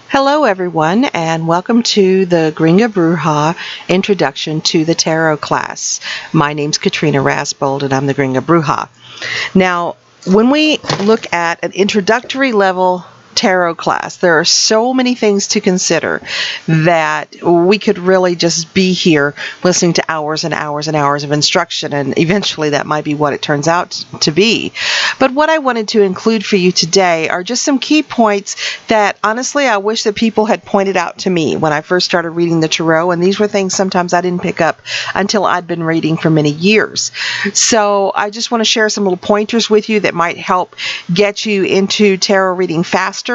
Hello everyone, and welcome to the Gringa Bruja Introduction to the Tarot class. My name's Katrina Rasbold and I'm the Gringa Bruja. Now, when we look at an introductory level tarot class, there are so many things to consider that we could really just be here listening to hours and hours and hours of instruction, and eventually that might be what it turns out to be. But what I wanted to include for you today are just some key points that honestly I wish that people had pointed out to me when I first started reading the tarot, and these were things sometimes I didn't pick up until I'd been reading for many years. So I just want to share some little pointers with you that might help get you into tarot reading faster,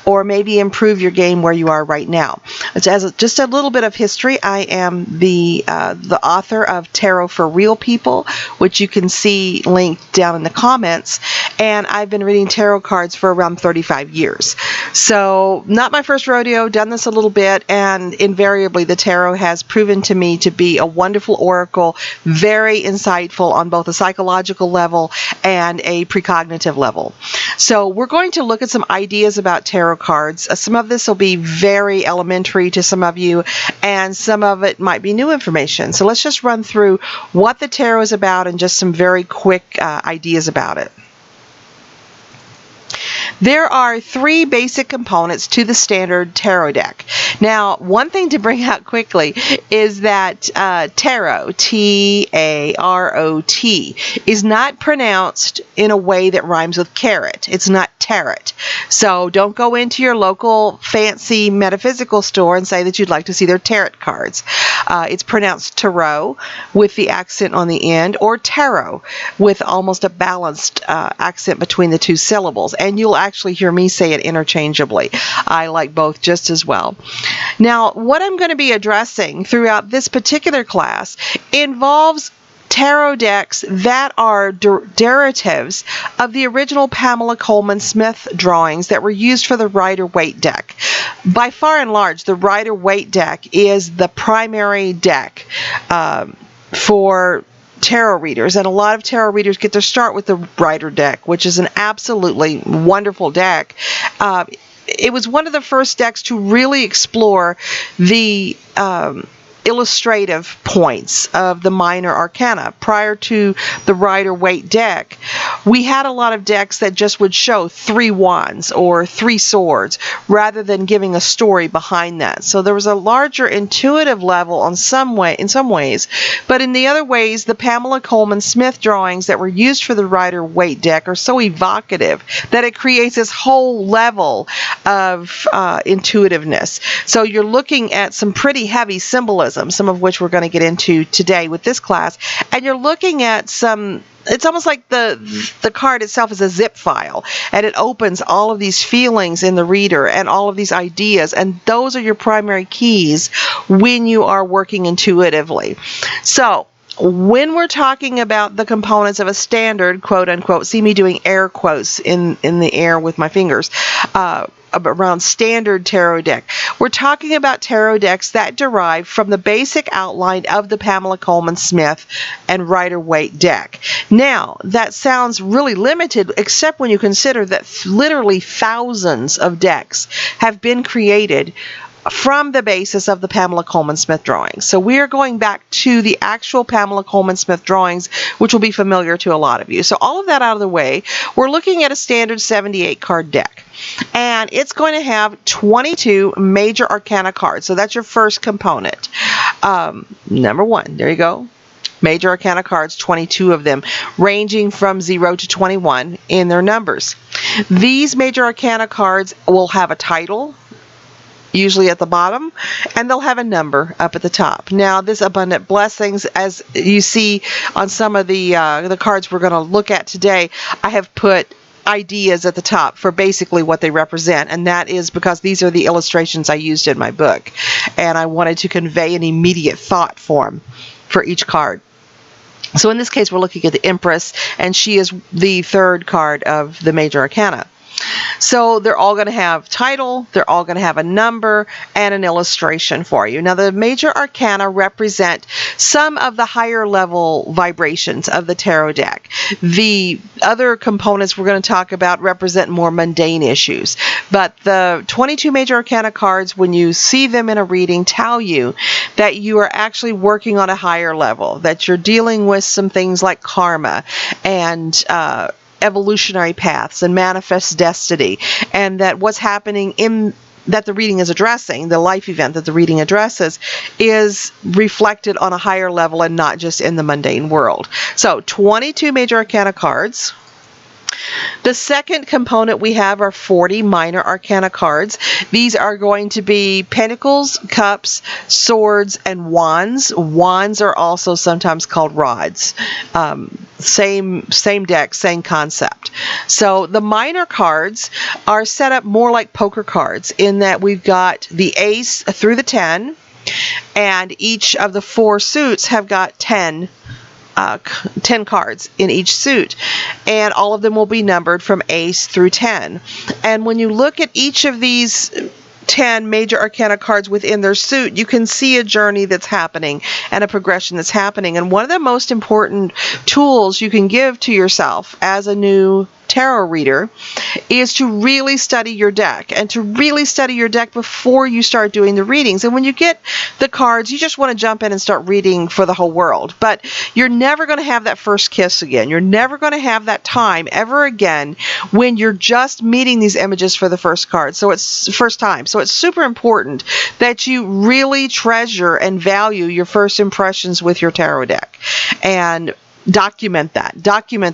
or maybe improve your game where you are right now. Just a little bit of history. I am the author of Tarot for Real People, which you can see linked down in the comments, and I've been reading tarot cards for around 35 years. So not my first rodeo, done this a little bit, and invariably the tarot has proven to me to be a wonderful oracle, very insightful on both a psychological level and a precognitive level. So we're going to look at some ideas about tarot cards. Some of this will be very elementary to some of you, and some of it might be new information. So let's just run through what the tarot is about and just some very quick ideas about it. There are three basic components to the standard tarot deck. Now, one thing to bring out quickly is that tarot, T-A-R-O-T, is not pronounced in a way that rhymes with carrot. It's not tarot. So don't go into your local fancy metaphysical store and say that you'd like to see their tarot cards. It's pronounced tarot with the accent on the end, or tarot with almost a balanced accent between the two syllables. And you'll actually hear me say it interchangeably. I like both just as well. Now, what I'm going to be addressing throughout this particular class involves tarot decks that are derivatives of the original Pamela Colman Smith drawings that were used for the Rider-Waite deck. By far and large, the Rider-Waite deck is the primary deck for tarot readers, and a lot of tarot readers get their start with the Rider deck, which is an absolutely wonderful deck. It was one of the first decks to really explore the illustrative points of the minor arcana. Prior to the Rider-Waite deck, we had a lot of decks that just would show 3 wands or 3 swords rather than giving a story behind that. So there was a larger intuitive level in some ways, but in the other ways, the Pamela Colman Smith drawings that were used for the Rider-Waite deck are so evocative that it creates this whole level of intuitiveness. So you're looking at some pretty heavy symbolism, some of which we're going to get into today with this class, and you're looking at some, it's almost like the card itself is a zip file, and it opens all of these feelings in the reader and all of these ideas, and those are your primary keys when you are working intuitively. So when we're talking about the components of a standard, quote unquote, see me doing air quotes in the air with my fingers, around standard tarot deck, we're talking about tarot decks that derive from the basic outline of the Pamela Colman Smith and Rider-Waite deck. Now, that sounds really limited, except when you consider that literally thousands of decks have been created from the basis of the Pamela Colman Smith drawings. So we are going back to the actual Pamela Colman Smith drawings, which will be familiar to a lot of you. So all of that out of the way, we're looking at a standard 78 card deck. And it's going to have 22 major arcana cards. So that's your first component. Number 1, there you go. Major arcana cards, 22 of them, ranging from 0 to 21 in their numbers. These major arcana cards will have a title, usually at the bottom, and they'll have a number up at the top. Now, this abundant blessings, as you see on some of the cards we're going to look at today, I have put ideas at the top for basically what they represent, and that is because these are the illustrations I used in my book, and I wanted to convey an immediate thought form for each card. So in this case, we're looking at the Empress, and she is the third card of the major arcana. So they're all going to have title, they're all going to have a number and an illustration for you. Now the major arcana represent some of the higher level vibrations of the tarot deck. The other components we're going to talk about represent more mundane issues. But the 22 major arcana cards, when you see them in a reading, tell you that you are actually working on a higher level, that you're dealing with some things like karma and evolutionary paths and manifest destiny, and that what's happening in that the reading is addressing, the life event that the reading addresses, is reflected on a higher level and not just in the mundane world. So 22 major arcana cards. The second component we have are 40 minor arcana cards. These are going to be pentacles, cups, swords, and wands. Wands are also sometimes called rods. Same deck, same concept. So the minor cards are set up more like poker cards in that we've got the ace through the 10, and each of the 4 suits have got 10 cards in each suit, and all of them will be numbered from ace through 10. And when you look at each of these 10 major arcana cards within their suit, you can see a journey that's happening and a progression that's happening. And one of the most important tools you can give to yourself as a new tarot reader is to really study your deck, and to really study your deck before you start doing the readings. And when you get the cards, you just want to jump in and start reading for the whole world, but you're never going to have that first kiss again. You're never going to have that time ever again when you're just meeting these images for the first time. So it's super important that you really treasure and value your first impressions with your tarot deck, and document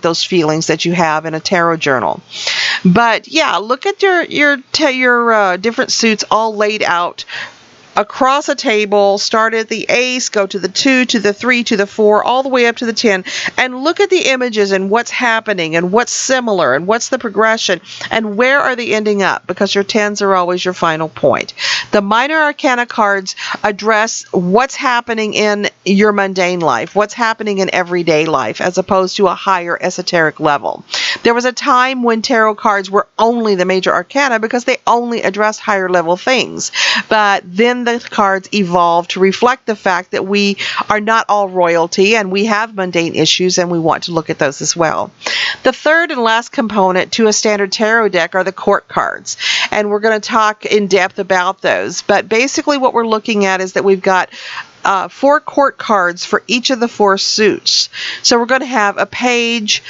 those feelings that you have in a tarot journal. But yeah, look at your different suits all laid out across a table. Start at the ace, go to the 2, to the 3, to the 4, all the way up to the 10, and look at the images and what's happening and what's similar and what's the progression and where are they ending up, because your 10s are always your final point. The minor arcana cards address what's happening in your mundane life, what's happening in everyday life, as opposed to a higher esoteric level. There was a time when tarot cards were only the major arcana because they only addressed higher level things, but then the cards evolved to reflect the fact that we are not all royalty and we have mundane issues, and we want to look at those as well. The third and last component to a standard tarot deck are the court cards, and we're going to talk in depth about those. But basically what we're looking at is that we've got 4 court cards for each of the 4 suits. So we're going to have a page,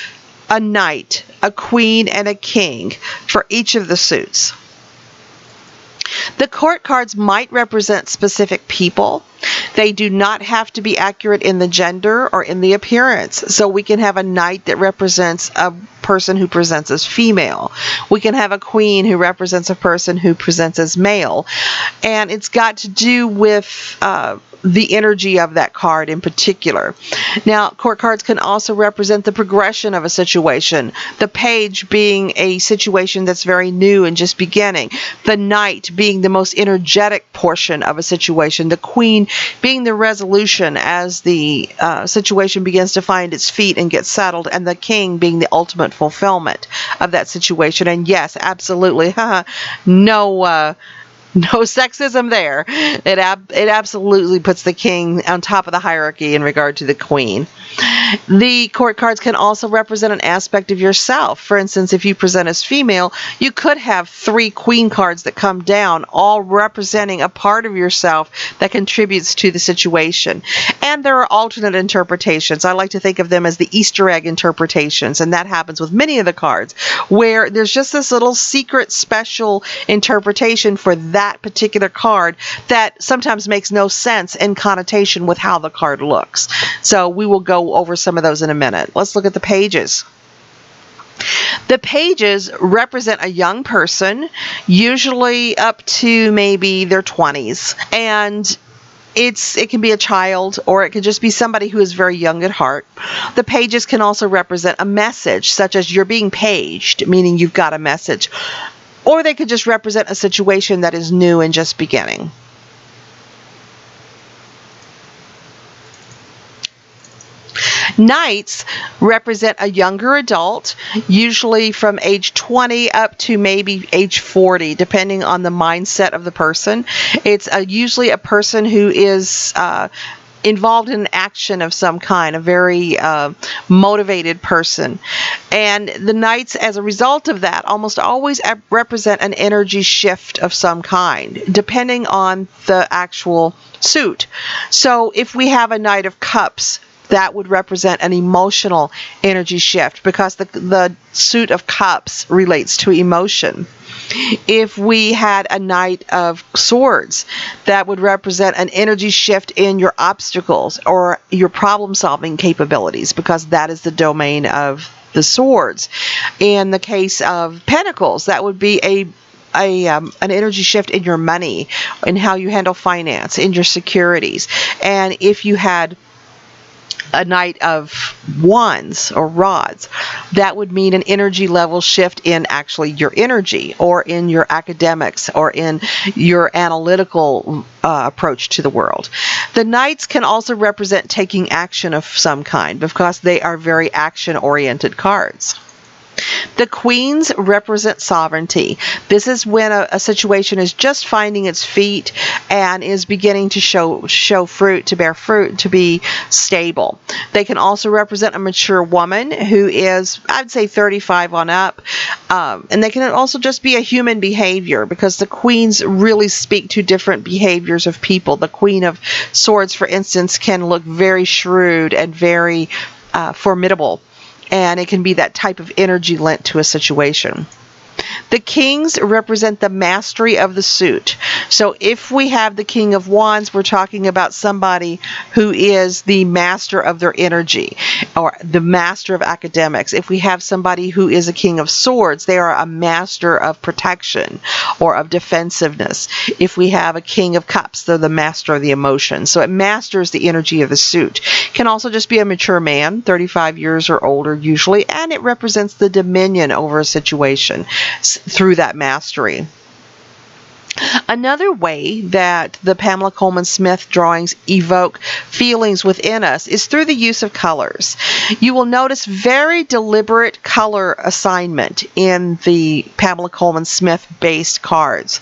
a knight, a queen, and a king for each of the suits. The court cards might represent specific people. They do not have to be accurate in the gender or in the appearance. So we can have a knight that represents a person who presents as female. We can have a queen who represents a person who presents as male. And it's got to do with the energy of that card in particular. Now, court cards can also represent the progression of a situation. The page being a situation that's very new and just beginning. The knight being the most energetic portion of a situation. The queen being the resolution as the situation begins to find its feet and get settled. And the king being the ultimate fulfillment of that situation. And yes, absolutely, no sexism there. It absolutely puts the king on top of the hierarchy in regard to the queen. The court cards can also represent an aspect of yourself. For instance, if you present as female, you could have 3 queen cards that come down, all representing a part of yourself that contributes to the situation. And there are alternate interpretations. I like to think of them as the Easter egg interpretations, and that happens with many of the cards, where there's just this little secret special interpretation for that particular card that sometimes makes no sense in connotation with how the card looks. So we will go over some of those in a minute. Let's look at the pages. The pages represent a young person, usually up to maybe their 20s, and it can be a child, or it can just be somebody who is very young at heart. The pages can also represent a message, such as you're being paged, meaning you've got a message. Or they could just represent a situation that is new and just beginning. Knights represent a younger adult, usually from age 20 up to maybe age 40, depending on the mindset of the person. It's usually a person who is involved in action of some kind, a very motivated person. And the Knights, as a result of that, almost always represent an energy shift of some kind, depending on the actual suit. So if we have a Knight of Cups, that would represent an emotional energy shift, because the suit of cups relates to emotion. If we had a Knight of Swords, that would represent an energy shift in your obstacles or your problem-solving capabilities, because that is the domain of the swords. In the case of Pentacles, that would be an energy shift in your money, in how you handle finance, in your securities. And if you had a Knight of Wands or Rods, that would mean an energy level shift in actually your energy, or in your academics, or in your analytical approach to the world. The Knights can also represent taking action of some kind, because they are very action-oriented cards. The Queens represent sovereignty. This is when a situation is just finding its feet and is beginning to show fruit, to bear fruit, to be stable. They can also represent a mature woman who is, I'd say, 35 on up. And they can also just be a human behavior, because the Queens really speak to different behaviors of people. The Queen of Swords, for instance, can look very shrewd and very formidable. And it can be that type of energy lent to a situation. The Kings represent the mastery of the suit. So if we have the King of Wands, we're talking about somebody who is the master of their energy, or the master of academics. If we have somebody who is a King of Swords, they are a master of protection or of defensiveness. If we have a King of Cups, they're the master of the emotions. So it masters the energy of the suit. Can also just be a mature man, 35 years or older usually, and it represents the dominion over a situation through that mastery. Another way that the Pamela Coleman Smith drawings evoke feelings within us is through the use of colors. You will notice very deliberate color assignment in the Pamela Coleman Smith based cards.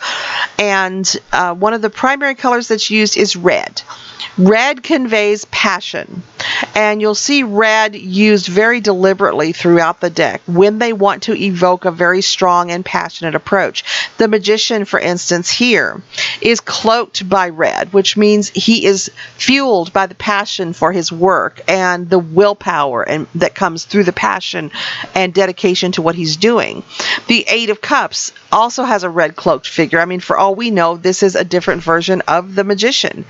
And one of the primary colors that's used is red. Red conveys passion, and you'll see red used very deliberately throughout the deck when they want to evoke a very strong and passionate approach. The Magician, for instance, here is cloaked by red, which means he is fueled by the passion for his work and the willpower that comes through the passion and dedication to what he's doing. The Eight of Cups also has a red cloaked figure. I mean, for all we know, this is a different version of the Magician.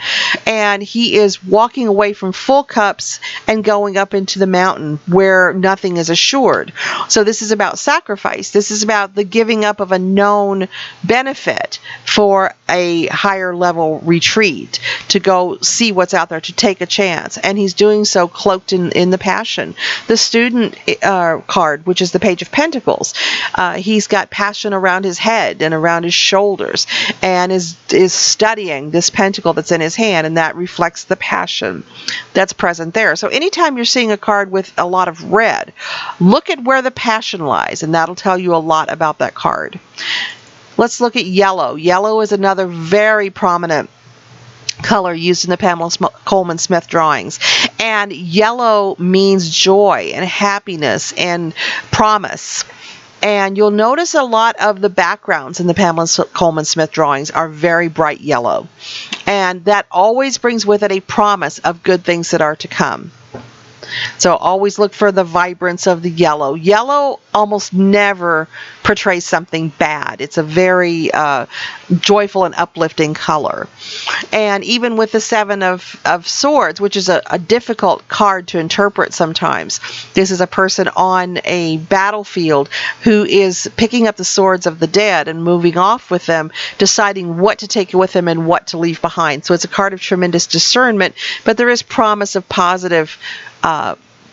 And he is walking away from full cups and going up into the mountain where nothing is assured. So this is about sacrifice. This is about the giving up of a known benefit for a higher level retreat, to go see what's out there, to take a chance. And he's doing so cloaked in the passion. The Student card, which is the Page of Pentacles, he's got passion around his head and around his shoulders, and is studying this pentacle that's in his hand, and that reflects the passion that's present there. So anytime you're seeing a card with a lot of red, look at where the passion lies, and that'll tell you a lot about that card. Let's look at yellow. Yellow is another very prominent color used in the Pamela Coleman Smith drawings. And yellow means joy and happiness and promise. And you'll notice a lot of the backgrounds in the Pamela Coleman Smith drawings are very bright yellow. And that always brings with it a promise of good things that are to come. So always look for the vibrance of the yellow. Yellow almost never portrays something bad. It's a very joyful and uplifting color. And even with the Seven of Swords, which is a difficult card to interpret sometimes, this is a person on a battlefield who is picking up the swords of the dead and moving off with them, deciding what to take with him and what to leave behind. So it's a card of tremendous discernment, but there is promise of positive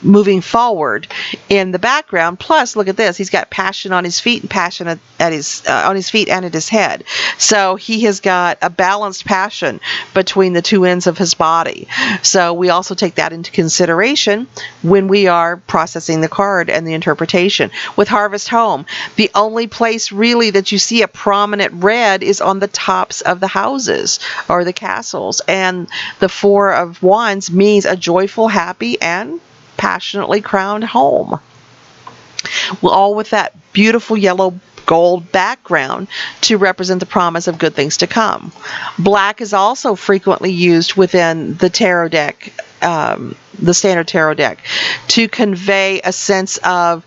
moving forward in the background. Plus, look at this. He's got passion on his feet and passion at his on his feet and at his head. So he has got a balanced passion between the two ends of his body. So we also take that into consideration when we are processing the card and the interpretation. With Harvest Home, the only place really that you see a prominent red is on the tops of the houses or the castles. And the Four of Wands means a joyful, happy, and passionately crowned home. Well, all with that beautiful yellow gold background to represent the promise of good things to come. Black is also frequently used within the tarot deck, the standard tarot deck, to convey a sense of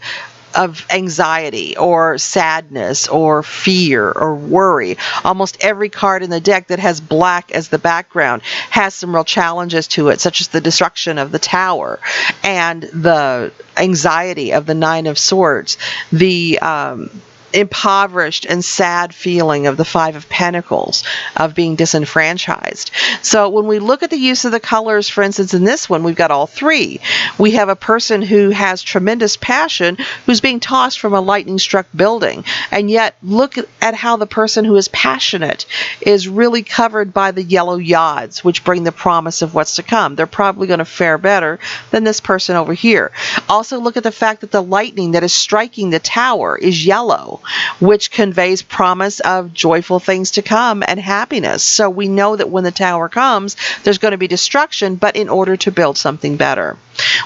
anxiety or sadness or fear or worry. Almost every card in the deck that has black as the background has some real challenges to it, such as the destruction of the Tower and the anxiety of the Nine of Swords, the impoverished and sad feeling of the Five of Pentacles, of being disenfranchised. So when we look at the use of the colors, for instance, in this one, we've got all three. We have a person who has tremendous passion who's being tossed from a lightning-struck building, and yet look at how the person who is passionate is really covered by the yellow yods, which bring the promise of what's to come. They're probably going to fare better than this person over here. Also look at the fact that the lightning that is striking the Tower is yellow, which conveys promise of joyful things to come and happiness. So we know that when the Tower comes, there's going to be destruction, but in order to build something better.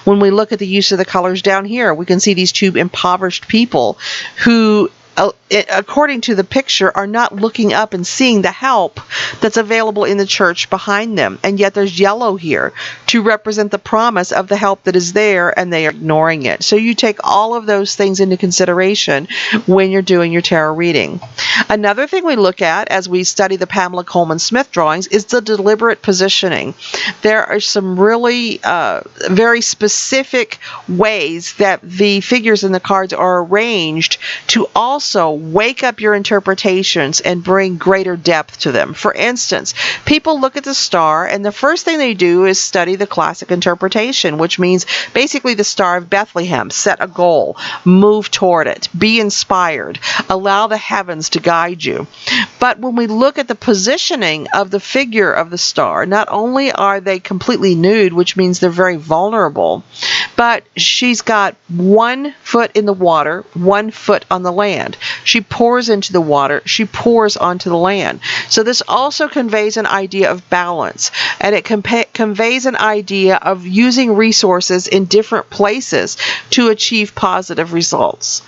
When we look at the use of the colors down here, we can see these two impoverished people who, according to the picture, are not looking up and seeing the help that's available in the church behind them. And yet there's yellow here to represent the promise of the help that is there, and they are ignoring it. So you take all of those things into consideration when you're doing your tarot reading. Another thing we look at as we study the Pamela Coleman Smith drawings is the deliberate positioning. There are some really very specific ways that the figures in the cards are arranged to also wake up your interpretations and bring greater depth to them. For instance, people look at the star, and the first thing they do is study the classic interpretation, which means basically the Star of Bethlehem. Set a goal, move toward it, be inspired, allow the heavens to guide you. But when we look at the positioning of the figure of the star, not only are they completely nude, which means they're very vulnerable, but she's got 1 foot in the water, 1 foot on the land. She pours into the water, she pours onto the land. So this also conveys an idea of balance, and it conveys an idea of using resources in different places to achieve positive results.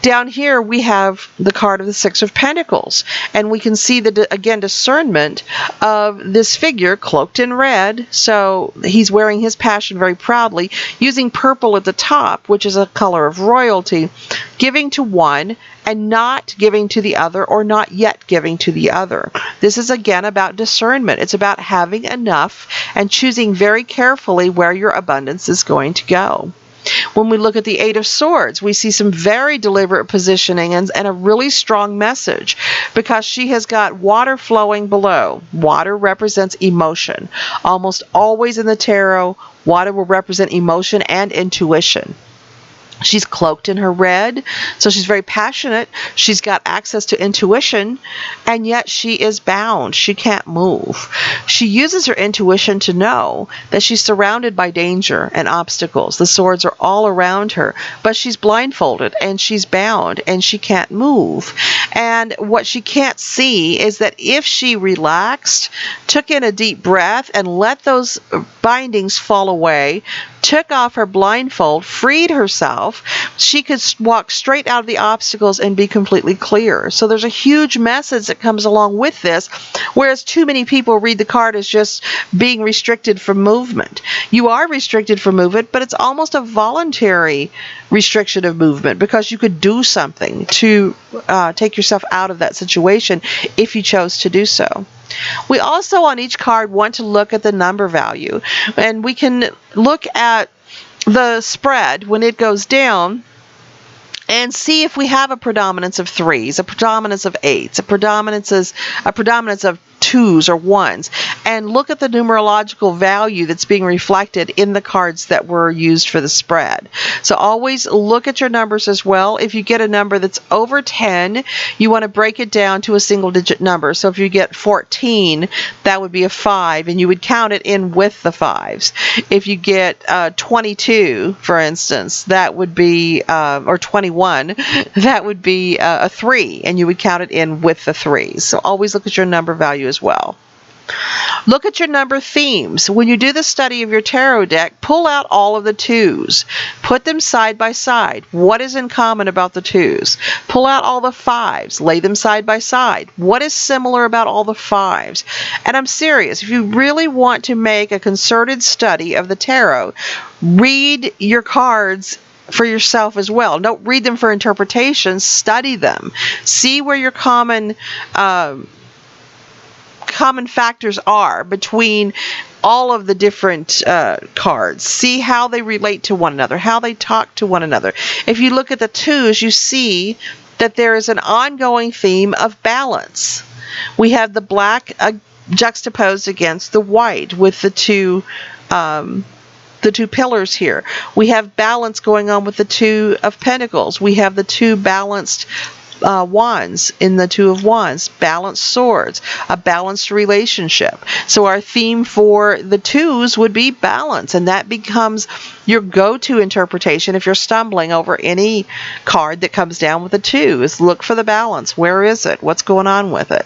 Down here we have the card of the Six of Pentacles, and we can see the, again, discernment of this figure cloaked in red. So he's wearing his passion very proudly, using purple at the top, which is a color of royalty, giving to one and not giving to the other, or not yet giving to the other. This is again about discernment. It's about having enough and choosing very carefully where your abundance is going to go. When we look at the Eight of Swords, we see some very deliberate positioning and a really strong message, because she has got water flowing below. Water represents emotion. Almost always in the tarot, water will represent emotion and intuition. She's cloaked in her red, so she's very passionate. She's got access to intuition, and yet she is bound. She can't move. She uses her intuition to know that she's surrounded by danger and obstacles. The swords are all around her, but she's blindfolded and she's bound and she can't move. And what she can't see is that if she relaxed, took in a deep breath, and let those bindings fall away, took off her blindfold, freed herself, she could walk straight out of the obstacles and be completely clear. So there's a huge message that comes along with this, whereas too many people read the card as just being restricted from movement. You are restricted from movement, but it's almost a voluntary restriction of movement, because you could do something to take yourself out of that situation if you chose to do so. We also, on each card, want to look at the number value, and we can look at the spread when it goes down and see if we have a predominance of threes, a predominance of eights, a predominance of twos or ones, and look at the numerological value that's being reflected in the cards that were used for the spread. So always look at your numbers as well. If you get a number that's over 10, you want to break it down to a single digit number. So if you get 14, that would be a 5, and you would count it in with the 5s. If you get 22, for instance, that would be, or 21, that would be a 3, and you would count it in with the 3s. So always look at your number value as well. Look at your number themes. When you do the study of your tarot deck, pull out all of the 2s. Put them side by side. What is in common about the 2s? Pull out all the 5s. Lay them side by side. What is similar about all the 5s? And I'm serious. If you really want to make a concerted study of the tarot, read your cards for yourself as well. Don't read them for interpretation. Study them. See where your common factors are between all of the different cards. See how they relate to one another, how they talk to one another. If you look at the 2s, you see that there is an ongoing theme of balance. We have the black juxtaposed against the white with the two pillars here. We have balance going on with the 2 of Pentacles. We have the 2 balanced wands in the 2 of Wands, balanced swords, a balanced relationship. So our theme for the 2s would be balance, and that becomes your go-to interpretation if you're stumbling over any card that comes down with a 2, is look for the balance. Where is it? What's going on with it?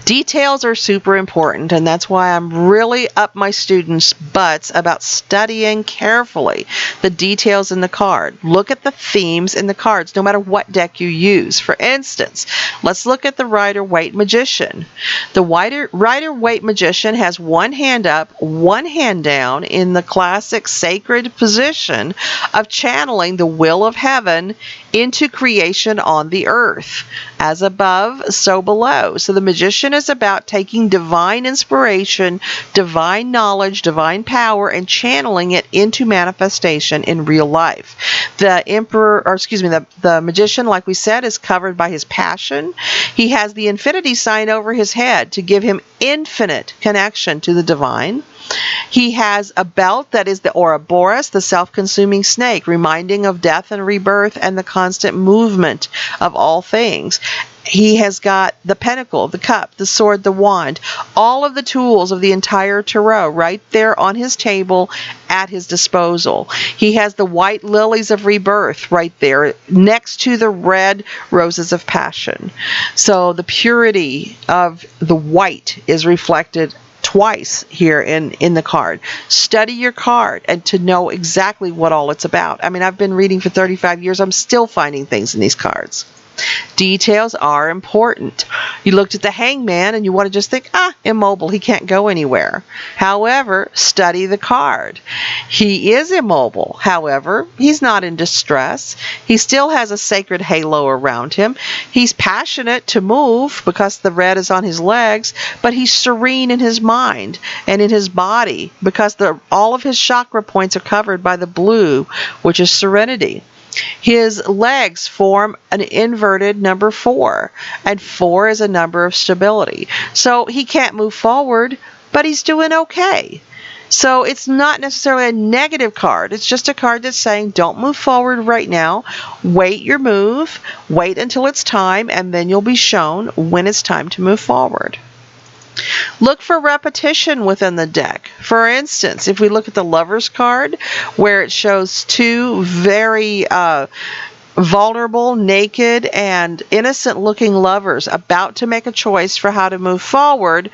Details are super important, and that's why I'm really up my students' butts about studying carefully the details in the card. Look at the themes in the cards, no matter what deck you use. For instance, let's look at the Rider-Waite Magician. The Rider-Waite Magician has one hand up, one hand down in the classic sacred position of channeling the will of heaven into creation on the earth. As above, so below. So the magician is about taking divine inspiration, divine knowledge, divine power, and channeling it into manifestation in real life. The magician, like we said, is covered by his passion. He has the infinity sign over his head to give him infinite connection to the divine. He has a belt that is the Ouroboros, the self-consuming snake, reminding of death and rebirth and the constant movement of all things. He has got the pentacle, the cup, the sword, the wand, all of the tools of the entire tarot right there on his table at his disposal. He has the white lilies of rebirth right there next to the red roses of passion. So the purity of the white is reflected twice here in the card. Study your card and to know exactly what all it's about. I mean, I've been reading for 35 years. I'm still finding things in these cards. Details are important. You looked at the Hangman and you want to just think, immobile, he can't go anywhere. However, study the card. He is immobile. However, he's not in distress. He still has a sacred halo around him. He's passionate to move because the red is on his legs, but he's serene in his mind and in his body because all of his chakra points are covered by the blue, which is serenity. His legs form an inverted number 4, and 4 is a number of stability. So he can't move forward, but he's doing okay. So it's not necessarily a negative card. It's just a card that's saying don't move forward right now. Wait your move. Wait until it's time, and then you'll be shown when it's time to move forward. Look for repetition within the deck. For instance, if we look at the Lover's card, where it shows 2 very vulnerable, naked, and innocent-looking lovers about to make a choice for how to move forward,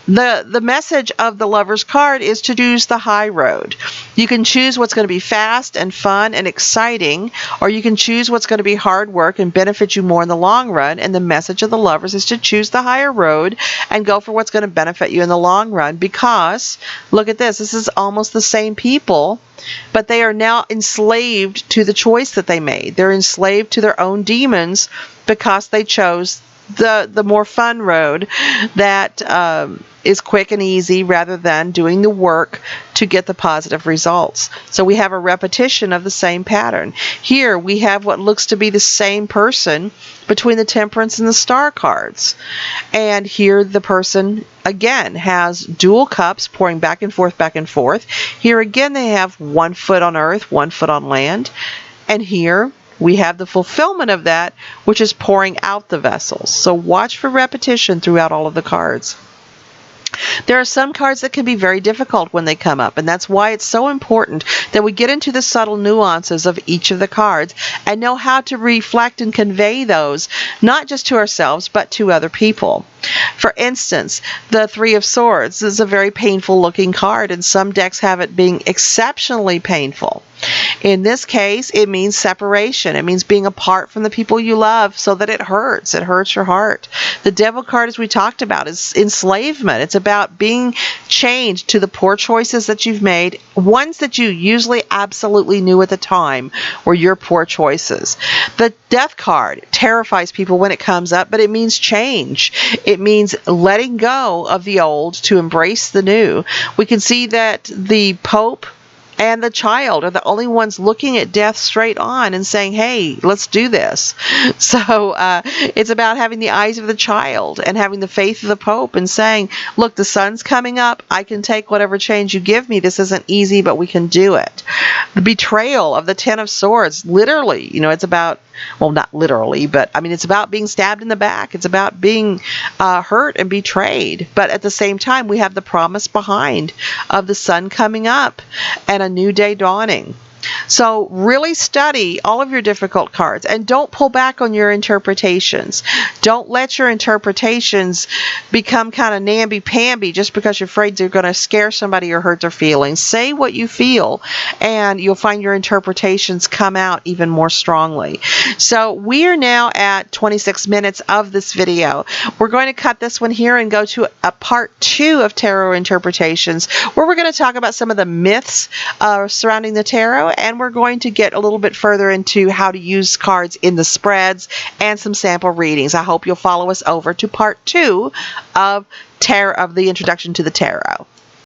the message of the Lover's card is to choose the high road. You can choose what's going to be fast and fun and exciting, or you can choose what's going to be hard work and benefit you more in the long run. And the message of the Lovers is to choose the higher road and go for what's going to benefit you in the long run, because look at this. This is almost the same people, but they are now enslaved to the choice that they made. They're enslaved to their own demons because they chose the more fun road that is quick and easy rather than doing the work to get the positive results. So we have a repetition of the same pattern. Here we have what looks to be the same person between the Temperance and the Star cards. And here the person again has dual cups pouring back and forth, back and forth. Here again they have 1 foot on earth, 1 foot on land. And here we have the fulfillment of that, which is pouring out the vessels. So watch for repetition throughout all of the cards. There are some cards that can be very difficult when they come up, and that's why it's so important that we get into the subtle nuances of each of the cards and know how to reflect and convey those, not just to ourselves, but to other people. For instance, the Three of Swords is a very painful looking card, and some decks have it being exceptionally painful. In this case, it means separation. It means being apart from the people you love so that it hurts. It hurts your heart. The Devil card, as we talked about, is enslavement. It's about being chained to the poor choices that you've made, ones that you usually absolutely knew at the time were your poor choices. The Death card terrifies people when it comes up, but it means change. It means letting go of the old to embrace the new. We can see that the Pope and the Child are the only ones looking at death straight on and saying, hey, let's do this. So it's about having the eyes of the Child and having the faith of the Pope and saying, look, the sun's coming up. I can take whatever change you give me. This isn't easy, but we can do it. The betrayal of the Ten of Swords, literally, it's about, well, not literally, but I mean, it's about being stabbed in the back. It's about being hurt and betrayed. But at the same time, we have the promise behind of the sun coming up and a new day dawning. So really study all of your difficult cards and don't pull back on your interpretations. Don't let your interpretations become kind of namby-pamby just because you're afraid they're going to scare somebody or hurt their feelings. Say what you feel and you'll find your interpretations come out even more strongly. So we are now at 26 minutes of this video. We're going to cut this one here and go to a part 2 of tarot interpretations where we're going to talk about some of the myths surrounding the tarot, and we're going to get a little bit further into how to use cards in the spreads and some sample readings. I hope you'll follow us over to part 2 of the introduction to the tarot.